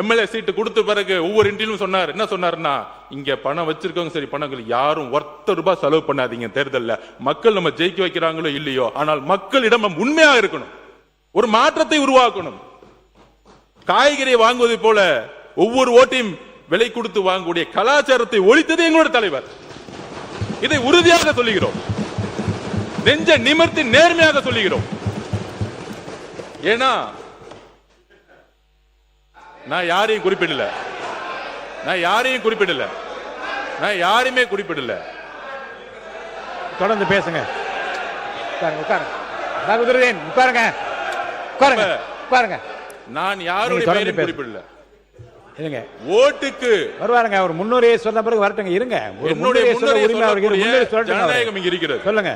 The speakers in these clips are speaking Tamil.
எம்எல்ஏ சீட்டு கொடுத்த பிறகு ஒவ்வொரு இன்றிலும் சொன்னார். என்ன சொன்னார்னா, இங்க பணம் வச்சிருக்கவங்க சரி, பணங்கள் யாரும் ₹1 செலவு பண்ணாதீங்க தேர்தலில். மக்கள் நம்ம ஜெயிக்க வைக்கிறாங்களோ இல்லையோ, ஆனால் மக்களிடம் நம்ம உண்மையா இருக்கணும், ஒரு மாற்றத்தை உருவாக்கணும். காய்கறியை வாங்குவது போல ஒவ்வொரு ஓட்டையும் விலை கொடுத்து வாங்கக்கூடிய கலாச்சாரத்தை ஒழித்தது எங்களுடைய தலைவர். இதை உறுதியாக சொல்லுகிறோம், நெஞ்ச நிமிர்த்தி நேர்மையாக சொல்லுகிறோம். ஏன்னா நான் யாரையும் குறிப்பிடல, நான் யாரையுமே குறிப்பிடல. தொடர்ந்து பேசுங்க. உட்காருங்க. நான் யாருடைய பெயரையும் குறிப்பிடல. இருங்க, ஓட்டுக்கு வருவாருங்க. ஒரு முன்னுரையை சொன்ன பிறகு வரட்டுங்க. இருங்க, ஜனநாயகம் இங்க இருக்கிறது. சொல்லுங்க.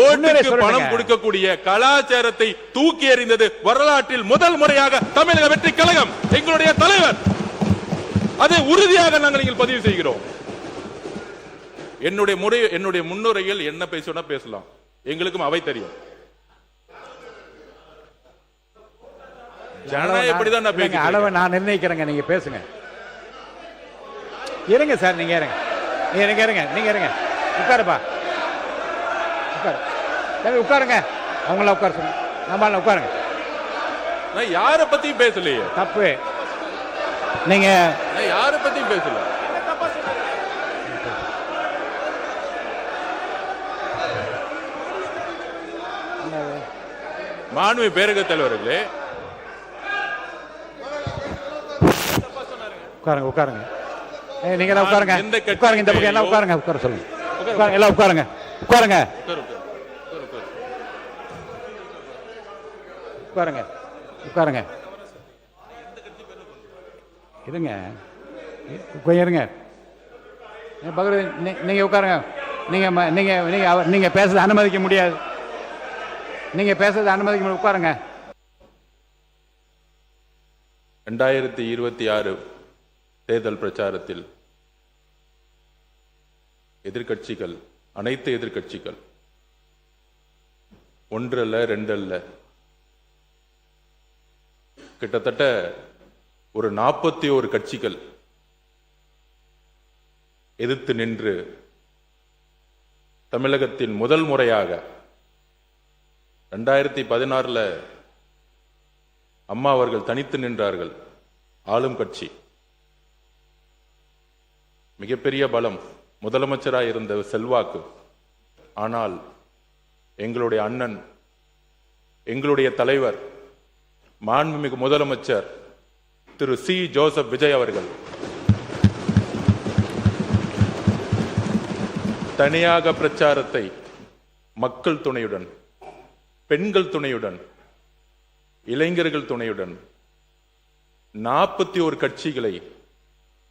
ஓட்டுக்கு பணம் கொடுக்கக்கூடிய கலாச்சாரத்தை தூக்கி எறிந்தது வரலாற்றில் முதல் முறையாக தமிழக வெற்றி கழகம், எங்களுடைய தலைவர். அதை உறுதியாக நாங்கள் பதிவு செய்கிறோம். என்னுடைய முன்னுரையில் என்ன பேசினா பேசலாம், எங்களுக்கும் அவை தெரியும். ஜனநாயகம் எப்படிதான் நான் பேசுறேன், அளவை நான் நிர்ணயிக்கிறேங்க. நீங்க பேசுங்க. இருங்க சார், நீங்க இருங்க. உட்காருப்பா, உட்காருங்க. அவங்கள உட்கார சொல்லுங்க. நம்ம உட்காருங்க. நான் யாரை பத்தியும் பேசலையே. தப்பு. நீங்க யாரை பத்தியும் பேசல. மாண்புமிகு பேரவைத் தலைவர்களே, உட்காருங்க. நீங்க எல்லாம் உட்காருங்க. இந்த பக்கம் எல்லாம் உட்காருங்க. உட்கார சொல்லுங்க. எல்லாம் உட்காருங்க. இருங்க. நீங்க உட்காருங்க. நீங்க பேசுறது அனுமதிக்க முடியாது. உட்காருங்க. 2026 தேர்தல் பிரச்சாரத்தில் எதிர்கட்சிகள், அனைத்து எதிர்கட்சிகள், ஒன்றல்ல ரெண்டல்ல, கிட்டத்தட்ட ஒரு 41 கட்சிகள் எதிர்த்து நின்று தமிழகத்தின் முதல் முறையாக 2016 அம்மா அவர்கள் தனித்து நின்றார்கள். ஆளும் கட்சி, மிகப்பெரிய பலம், முதலமைச்சராக இருந்த செல்வாக்கு. ஆனால் எங்களுடைய அண்ணன், எங்களுடைய தலைவர், மாண்புமிகு முதலமைச்சர் திரு சி. ஜோசப் விஜய் அவர்கள் தனியாக பிரச்சாரத்தை மக்கள் துணையுடன், பெண்கள் துணையுடன், இளைஞர்கள் துணையுடன் 41 கட்சிகளை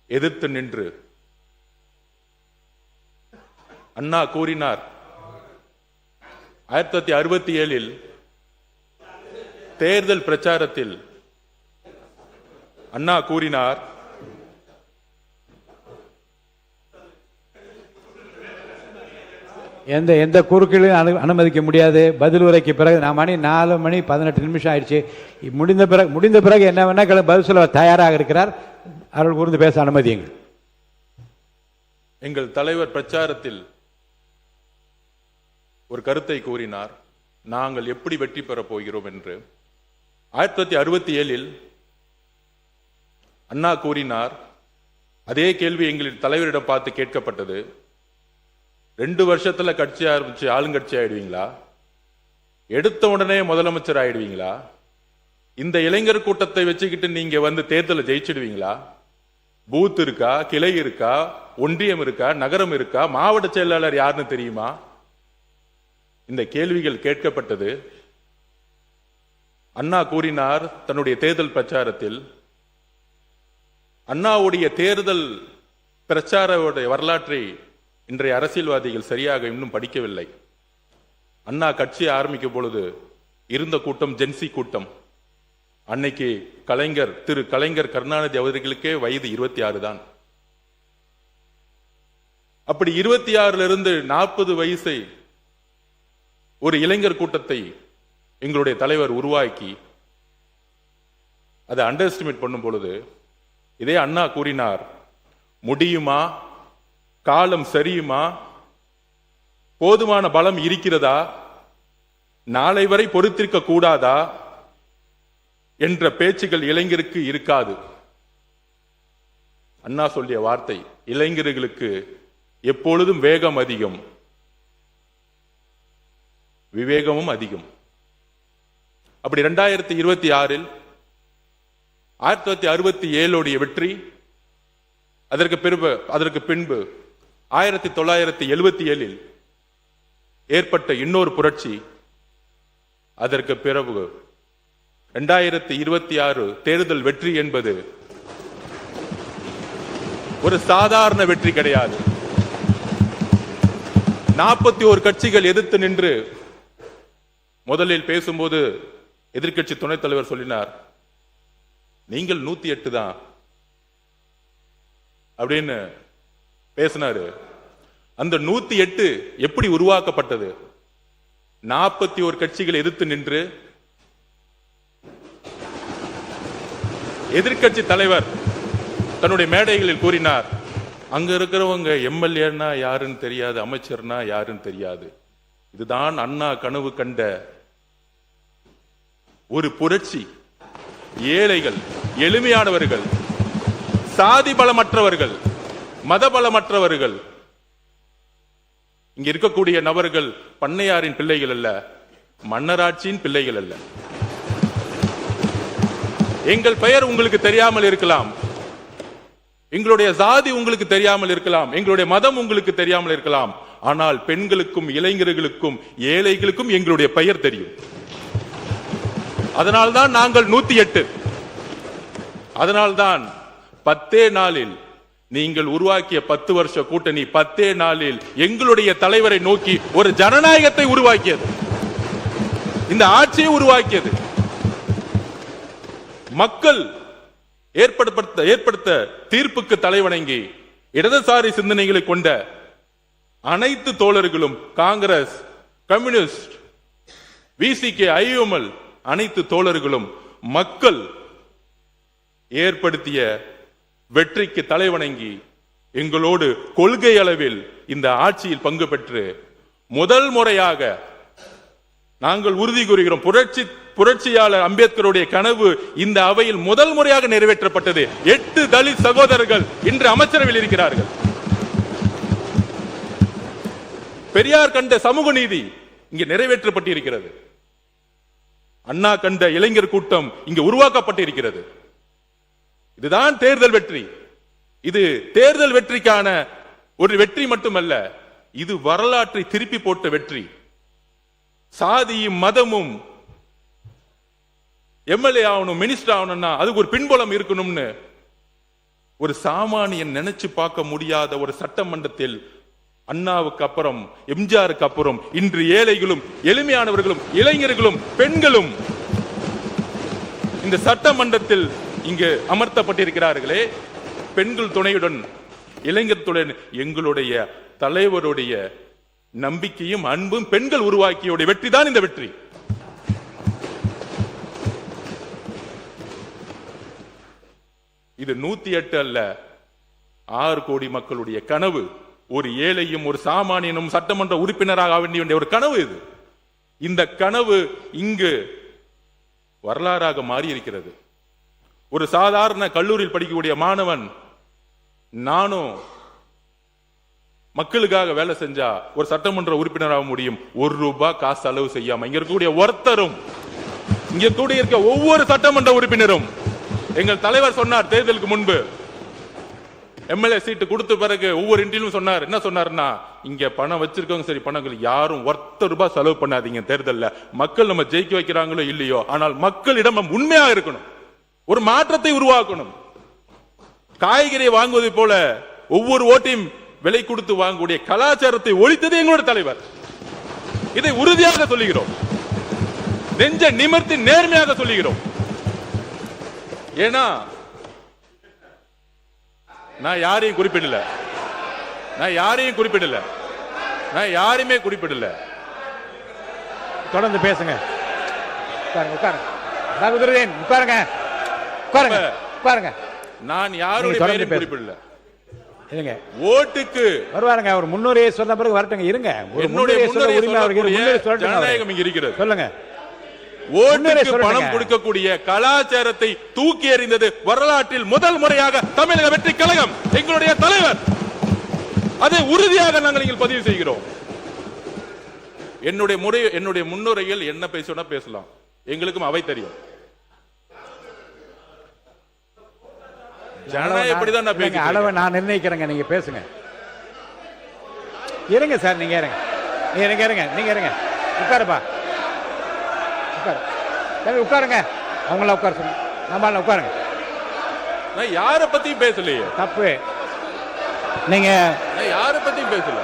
எதிர்த்து நின்று அண்ணா கூறினார், 1967 தேர்தல் பிரச்சாரத்தில் அண்ணா கூறினார், எந்த குறுக்கீடும் அனுமதிக்க முடியாது. பதில் உரைக்கு பிறகு 4:18 ஆயிடுச்சு. முடிந்த பிறகு என்ன வேணா பதில் சொல்ல தயாராக இருக்கிறார். அவர்கள் கூர்ந்து பேச அனுமதியுங்கள். எங்கள் தலைவர் பிரச்சாரத்தில் ஒரு கருத்தை கூறினார், நாங்கள் எப்படி வெற்றி பெறப் போகிறோம் என்று. 1967 அண்ணா கூறினார், அதே கேள்வி எங்களின் தலைவரிடம் பார்த்து கேட்கப்பட்டது, 2 வருஷத்துல கட்சி ஆரம்பிச்சு ஆளுங்கட்சி ஆயிடுவீங்களா, எடுத்த உடனே முதலமைச்சர் ஆயிடுவீங்களா, இந்த இளைஞர் கூட்டத்தை வச்சுக்கிட்டு நீங்க வந்து தேர்தலை ஜெயிச்சிடுவீங்களா, பூத் இருக்கா, கிளை இருக்கா, ஒன்றியம் இருக்கா, நகரம் இருக்கா, மாவட்ட செயலாளர் யாருன்னு தெரியுமா? இந்த கேள்விகள் கேட்கப்பட்டது. அண்ணா கூறினார் தன்னுடைய தேர்தல் பிரச்சாரத்தில், அண்ணாவுடைய தேர்தல் பிரச்சார வரலாற்றை இன்றைய அரசியல்வாதிகள் சரியாக இன்னும் படிக்கவில்லை. அண்ணா கட்சி ஆரம்பிக்கும் பொழுது இருந்த கூட்டம் ஜென்சி கூட்டம். அன்னைக்கு திரு கலைஞர் கருணாநிதி அவர்களுக்கே வயது 26 தான். அப்படி 26 40 வயசை ஒரு இளைஞர் கூட்டத்தை எங்களுடைய தலைவர் உருவாக்கி அதை அண்டர் எஸ்டிமேட் பண்ணும் பொழுது இதே அண்ணா கூறினார், முடியுமா, காலம் சரியுமா, போதுமான பலம் இருக்கிறதா, நாளை வரை பொறுத்திருக்க கூடாதா என்ற பேச்சுகள் இளைஞருக்கு இருக்காது. அண்ணா சொல்லிய வார்த்தை, இளைஞர்களுக்கு எப்பொழுதும் வேகம் அதிகம், விவேகமும் அதிகம். அப்படி 2026 1967 வெற்றி, அதற்கு பின்பு 1977 ஏற்பட்ட இன்னொரு புரட்சி, அதற்கு பிறகு 2026 தேர்தல் வெற்றி என்பது ஒரு சாதாரண வெற்றி கிடையாது. 41 கட்சிகள் எதிர்த்து நின்று முதலில் பேசும்போது எதிர்க்கட்சி துணைத் தலைவர் சொல்லினார், நீங்கள் 108 தான் அப்படின்னு பேசினாரு. அந்த 108 எப்படி உருவாக்கப்பட்டது? 41 கட்சிகள் எதிர்த்து நின்று எதிர்க்கட்சி தலைவர் தன்னுடைய மேடைகளில் கூறினார், அங்க இருக்கிறவங்க எம்எல்ஏன்னா யாருன்னு தெரியாது, அமைச்சர்னா யாருன்னு தெரியாது. இதுதான் அண்ணா கனவு கண்ட ஒரு புரட்சி. ஏழைகள், எளிமையானவர்கள், சாதி பலமற்றவர்கள், மத பலமற்றவர்கள், இங்க இருக்கக்கூடிய நபர்கள் பண்ணையாரின் பிள்ளைகள் அல்ல, மன்னராட்சியின் பிள்ளைகள் அல்ல. எங்கள் பெயர் உங்களுக்கு தெரியாமல் இருக்கலாம், எங்களுடைய சாதி உங்களுக்கு தெரியாமல் இருக்கலாம், எங்களுடைய மதம் உங்களுக்கு தெரியாமல் இருக்கலாம், ஆனால் பெண்களுக்கும் இளைஞர்களுக்கும் ஏழைகளுக்கும் எங்களுடைய பெயர் தெரியும். அதனால்தான் நாங்கள் 108. அதனால்தான் 10 நாளில் நீங்கள் உருவாக்கிய 10 வருஷ கூட்டணி 10 நாளில் எங்களுடைய தலைவரை நோக்கி ஒரு ஜனநாயகத்தை உருவாக்கியது, இந்த ஆட்சியை உருவாக்கியது. மக்கள் ஏற்படுத்த தீர்ப்புக்கு தலைவணங்கி இடதுசாரி சிந்தனைகளை கொண்ட அனைத்து தோழர்களும், காங்கிரஸ், கம்யூனிஸ்ட், விசிகே, ஐஎம்எல் அனைத்து தோழர்களும் மக்கள் ஏற்படுத்திய வெற்றிக்கு தலைவணங்கி எங்களோடு கொள்கை அளவில் இந்த ஆட்சியில் பங்கு பெற்று முதல் முறையாக நாங்கள் உறுதி கூறுகிறோம், புரட்சியாளர் அம்பேத்கருடைய கனவு இந்த அவையில் முதல் முறையாக நிறைவேற்றப்பட்டது. 8 தலித் சகோதரர்கள் இன்று அமைச்சரவையில் இருக்கிறார்கள். பெரியார் கண்ட சமூக நீதி இங்கு நிறைவேற்றப்பட்டிருக்கிறது. அண்ணா கண்ட இளைஞர் கூட்டம் இங்கு உருவாக்கப்பட்டிருக்கிறது. இதுதான் தேர்தல் வெற்றி. இது தேர்தல் வெற்றிக்கான ஒரு வெற்றி மட்டுமல்ல, இது வரலாற்றை திருப்பி போட்ட வெற்றி. சாதியும் மதமும் எம்எல்ஏ ஆகணும், மினிஸ்டர் ஆகணும்னா அதுக்கு ஒரு பின்புலம் இருக்கணும்னு ஒரு சாமானியன் நினைச்சு பார்க்க முடியாத ஒரு சட்டமன்றத்தில் அண்ணாவுக்கு அப்புறம், எம்ஜிஆருக்கு அப்புறம் இன்று ஏழைகளும், எளிமையானவர்களும், இளைஞர்களும், பெண்களும் இந்த சட்டமன்றத்தில் இங்கு அமர்த்தப்பட்டிருக்கிறார்களே, பெண்கள் துணையுடன், இளைஞர் துணையுடன் எங்களுடைய தலைவருடைய நம்பிக்கையும் அன்பும் பெண்கள் உருவாக்கிய வெற்றி தான் இந்த வெற்றி. இது 108 அல்ல, 6 கோடி மக்களுடைய கனவு. ஒரு ஏழையும் ஒரு சாமானியனும் சட்டமன்ற உறுப்பினராக வேண்டிய ஒரு கனவு இது. இந்த கனவு இங்கு வரலாறாக மாறி இருக்கிறது. ஒரு சாதாரண கல்லூரியில் படிக்கக்கூடிய மாணவன், நானும் மக்களுக்காக வேலை செஞ்சா ஒரு சட்டமன்ற உறுப்பினராக முடியும், 1 ரூபாய் காசு செலவு செய்யாம. இங்க இருக்கக்கூடிய ஒருத்தரும், இங்க கூடிய இருக்க ஒவ்வொரு சட்டமன்ற உறுப்பினரும், எங்கள் தலைவர் சொன்னார் தேர்தலுக்கு முன்பு, எம்எல்ஏ சீட்டு கொடுத்த பிறகு ஒவ்வொரு இன்றிலும் சொன்னார், என்ன சொன்னார்னா, இங்க பணம் வச்சிருக்கவங்க சரி, பணங்கள் யாரும் 1 ரூபாய் செலவு பண்ணாதீங்க தேர்தல்ல. மக்கள் நம்ம ஜெயிக்க வைக்கிறாங்களோ இல்லையோ, ஆனால் மக்களிடம் நம்ம உண்மையா இருக்கணும், ஒரு மாற்றத்தை உருவாக்கணும். காய்கறியை வாங்குவதை போல ஒவ்வொரு ஓட்டையும் விலை கொடுத்து வாங்கக்கூடிய கலாச்சாரத்தை ஒழித்தது எங்களுடைய தலைவர். இதை உறுதியாக சொல்லுகிறோம், நெஞ்ச நிமிர்த்தி நேர்மையாக சொல்லுகிறோம். ஏன்னா நான் யாரையும் குறிப்பிடல, நான் யாரையுமே குறிப்பிடல. தொடர்ந்து பேசுங்க. உட்காருங்க. உட்காருங்க உட்காருங்க. நான் யாருடைய நீங்க தொடர்ந்து பெயரையும் பேசு. குறிப்பிடல. இருங்க ஓட்டுக்கு வருவாருங்க. அவர் முன்னுரையை சொன்ன பிறகு வரட்டுங்க. இருங்க ஒரு என்னுடைய முன்னுரையை சொல்ல முன்னுரையை உரிமை அவருக்கு இருக்கு. சொல்லக்கூடிய முன்னுரை சொல்லட்டுங்க அவரு. ஜனநாயகம் இங்க இருக்கிறது. சொல்லுங்க. ஓட்டுக்கு சொல்லுங்க. பணம் கொடுக்கக்கூடிய கலாச்சாரத்தை தூக்கி எறிந்தது வரலாற்றில் முதல் முறையாக தமிழக வெற்றி கழகம், எங்களுடைய தலைவர். அதை உறுதியாக நாங்கள் இங்கே பதிவு செய்கிறோம். என்னுடைய முன்னுரையில் என்ன பேசினா பேசலாம், எங்களுக்கும் அவை தெரியும். ஜனநாயகம் எப்படிதான் நான் இல்லைங்க, பேசுறேன். அளவை நான் நிர்ணயிக்கிறேங்க. நீங்க பேசுங்க. இருங்க சார். நீங்க இருங்க. நீங்க இருங்க. உட்காருப்பா. உட்காரு. சரி, உட்காருங்க. அவங்கள உட்கார சொல்லுங்க. நம்மளால உட்காருங்க. நான் யார பத்தியும் பேசலையே. தப்பு. நீங்க நான் யார பத்தியும் பேசல.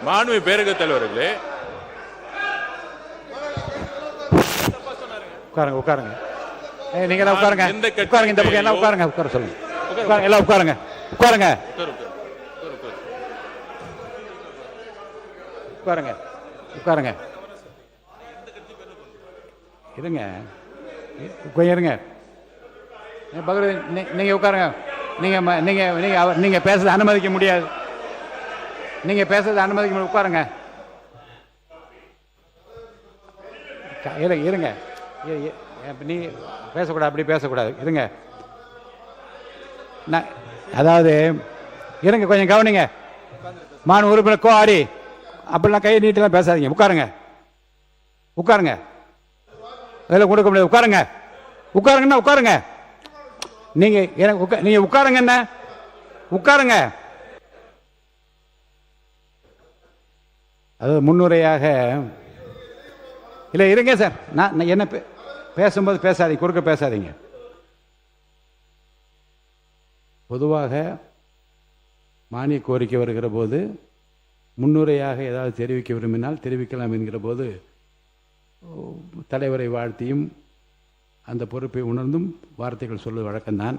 மாண்புமிகு பேரவைத் தலைவர்களே, உட்காருங்க உட்காருங்க. நீங்க எல்லாம் உட்காருங்க. எந்த கட்சி உட்காருங்க. இந்த பக்கம் எல்லாம் உட்காருங்க. உட்கார சொல்லுங்க. உட்காருங்க. எல்லாம் உட்காருங்க. உட்காருங்க. உட்காருங்க. உட்காருங்க. இருங்க. கொஞ்சம் இருங்க. பகவதி, நீங்க உட்காருங்க. நீங்க பேசுறது அனுமதிக்க முடியாது. நீங்க பேசுறது அனுமதிக்க முடியாது. உட்காருங்க. இருங்க. நீ பேசக்கூடாது. அப்படி பேசக்கூடாது. இருங்க. அதாவது இருங்க, கொஞ்சம் கவனிங்க. மாநில உறுப்பினர் கோஆரி அப்படிலாம் கையை நீட்டெல்லாம் பேசாதீங்க. உட்காருங்க. உட்காருங்க. அதெல்லாம் கொடுக்க முடியாது. உட்காருங்க. உட்காருங்கன்னா உட்காருங்க. நீங்க நீங்க உட்காருங்க. என்ன உட்காருங்க. அது முன்னுரையாக இல்லை. இருங்க சார். நான் என்ன பேசும்போது பேசாதீங்க, குறுக்க பேசாதீங்க. பொதுவாக மானிய கோரிக்கை வருகிற போது முன்னுரையாக ஏதாவது தெரிவிக்க விரும்பினால் தெரிவிக்கலாம் என்கிற போது தலைவரை வாழ்த்தியும் அந்த பொறுப்பை உணர்ந்தும் வார்த்தைகள் சொல்வது வழக்கம்தான்.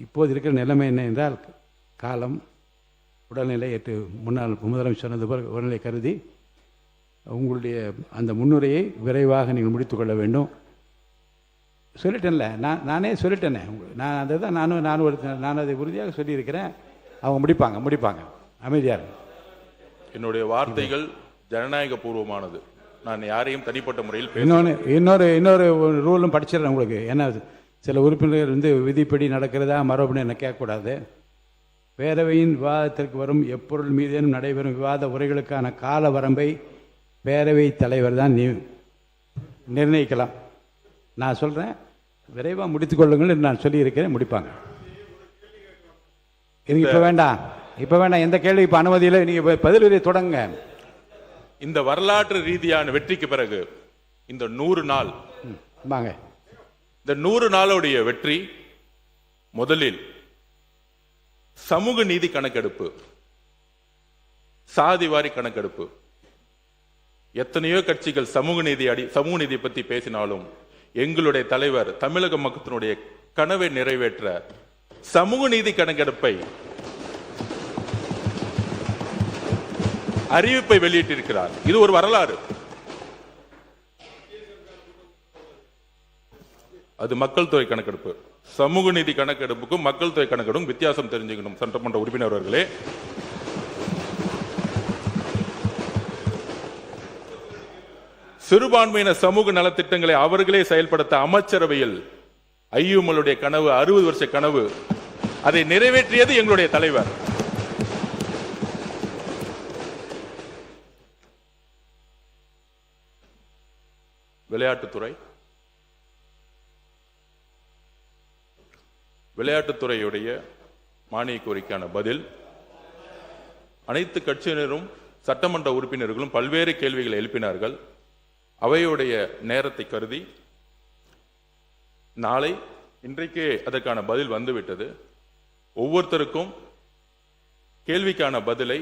இப்போது இருக்கிற நிலைமை என்ன என்றால், காலம், உடல்நிலை, முன்னாள் முதலமைச்சர் சொன்னது போல் உடல்நிலை கருதி உங்களுடைய அந்த முன்னுரையை விரைவாக நீங்கள் முடித்துக்கொள்ள வேண்டும். சொல்லிட்டேன்ல, நானே சொல்லிட்டேனே. நான் அதை தான் நான் அதை உறுதியாக சொல்லியிருக்கிறேன். அவங்க முடிப்பாங்க. அமைதியாக. என்னுடைய வார்த்தைகள் ஜனநாயக பூர்வமானது. நான் யாரையும் தனிப்பட்ட முறையில் இன்னொரு ரூலும் படிச்சிடறேன் உங்களுக்கு. ஏன்னா சில உறுப்பினர்கள் விதிப்படி நடக்கிறதா மரபுன்னு என்ன கேட்கக்கூடாது. பேரவையின் விவாதத்திற்கு வரும் எப்பொருள் மீதேனும் நடைபெறும் விவாத உரைகளுக்கான கால வரம்பை பேரவை தலைவர் தான் நிர்ணயிக்கலாம். நான் சொல்கிறேன், விரைவாக முடித்துக்கொள்ளுங்கள் என்று நான் சொல்லியிருக்கிறேன். முடிப்பாங்க. இப்போ வேண்டாம். எந்த கேள்வி இப்போ அனுமதியில் நீங்கள் பதிலுரை தொடங்க. இந்த வரலாற்று ரீதியான வெற்றிக்கு பிறகு இந்த 100 நாள் வாங்க. இந்த 100 நாளுடைய வெற்றி முதலில் சமூக நீதி கணக்கெடுப்பு, சாதிவாரி கணக்கெடுப்பு. எத்தனையோ கட்சிகள் சமூக நீதி பத்தி பேசினாலும் எங்களுடைய தலைவர் தமிழக மக்களினுடைய கனவை நிறைவேற்ற சமூக நீதி கணக்கெடுப்பை அறிவிப்பை வெளியிட்டிருக்கிறார். இது ஒரு வரலாறு. அது மக்கள் தொகை கணக்கெடுப்பு. சமூக நீதி கணக்கெடுப்புக்கும் மக்கள் தொகை கணக்கெடுப்பும் வித்தியாசம் தெரிஞ்சுக்கணும் சட்டமன்ற உறுப்பினர்களே. சிறுபான்மையின சமூக நலத்திட்டங்களை அவர்களே செயல்படுத்த அமைச்சரவையில் ஐயுமலுடைய கனவு, 60 வருஷ கனவு, அதை நிறைவேற்றியது எங்களுடைய தலைவர். விளையாட்டுத்துறையுடைய மானிய கோரிக்கையான பதில், அனைத்து கட்சியினரும் சட்டமன்ற உறுப்பினர்களும் பல்வேறு கேள்விகளை எழுப்பினார்கள். அவையுடைய நேரத்தை கருதி இன்றைக்கே அதற்கான பதில் வந்துவிட்டது. ஒவ்வொருத்தருக்கும் கேள்விக்கான பதிலை